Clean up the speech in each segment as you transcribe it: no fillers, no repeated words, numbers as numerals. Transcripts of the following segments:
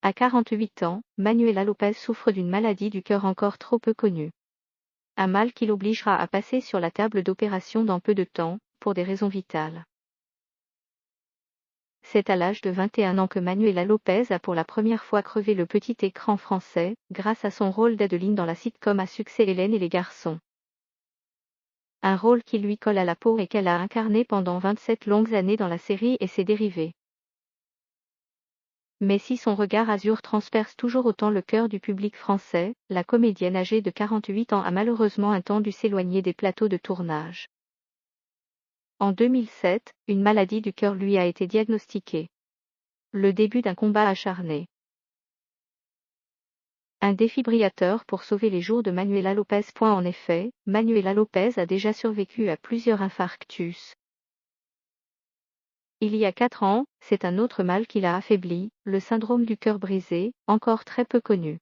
À 48 ans, Manuela Lopez souffre d'une maladie du cœur encore trop peu connue. Un mal qui l'obligera à passer sur la table d'opération dans peu de temps, pour des raisons vitales. C'est à l'âge de 21 ans que Manuela Lopez a pour la première fois crevé le petit écran français, grâce à son rôle d'Adeline dans la sitcom à succès Hélène et les garçons. Un rôle qui lui colle à la peau et qu'elle a incarné pendant 27 longues années dans la série et ses dérivés. Mais si son regard azur transperce toujours autant le cœur du public français, la comédienne âgée de 48 ans a malheureusement un temps dû s'éloigner des plateaux de tournage. En 2007, une maladie du cœur lui a été diagnostiquée. Le début d'un combat acharné. Un défibrillateur pour sauver les jours de Manuela Lopez. En effet, Manuela Lopez a déjà survécu à plusieurs infarctus. Il y a 4 ans, c'est un autre mal qui l'a affaibli, le syndrome du cœur brisé, encore très peu connu.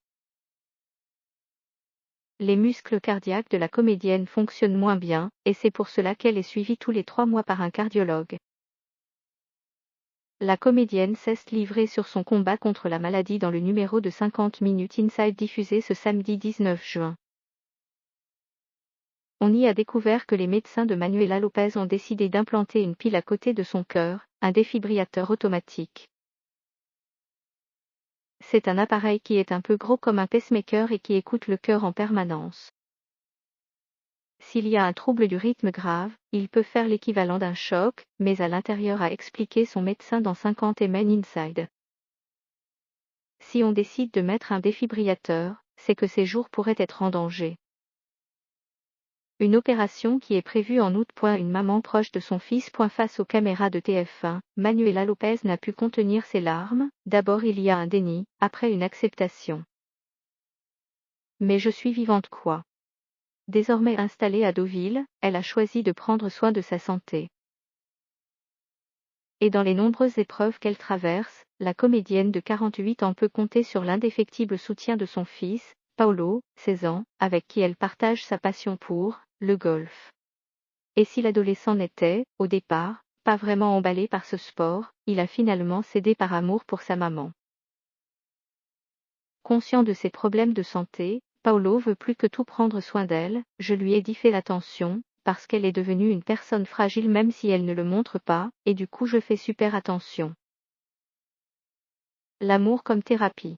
Les muscles cardiaques de la comédienne fonctionnent moins bien, et c'est pour cela qu'elle est suivie tous les 3 mois par un cardiologue. La comédienne s'est livrée sur son combat contre la maladie dans le numéro de 50 Minutes Inside diffusé ce samedi 19 juin. On y a découvert que les médecins de Manuela Lopez ont décidé d'implanter une pile à côté de son cœur, un défibrillateur automatique. C'est un appareil qui est un peu gros comme un pacemaker et qui écoute le cœur en permanence. S'il y a un trouble du rythme grave, il peut faire l'équivalent d'un choc, mais à l'intérieur, a expliqué son médecin dans 50 Men Inside. Si on décide de mettre un défibrillateur, c'est que ses jours pourraient être en danger. Une opération qui est prévue en août. Une maman proche de son fils. Face aux caméras de TF1, Manuela Lopez n'a pu contenir ses larmes. D'abord il y a un déni, après une acceptation. Mais je suis vivante quoi. Désormais installée à Deauville, elle a choisi de prendre soin de sa santé. Et dans les nombreuses épreuves qu'elle traverse, la comédienne de 48 ans peut compter sur l'indéfectible soutien de son fils, Paolo, 16 ans, avec qui elle partage sa passion pour le golf. Et si l'adolescent n'était, au départ, pas vraiment emballé par ce sport, il a finalement cédé par amour pour sa maman. Conscient de ses problèmes de santé, Paolo veut plus que tout prendre soin d'elle. Je lui ai dit fais attention, parce qu'elle est devenue une personne fragile même si elle ne le montre pas, et du coup je fais super attention. L'amour comme thérapie.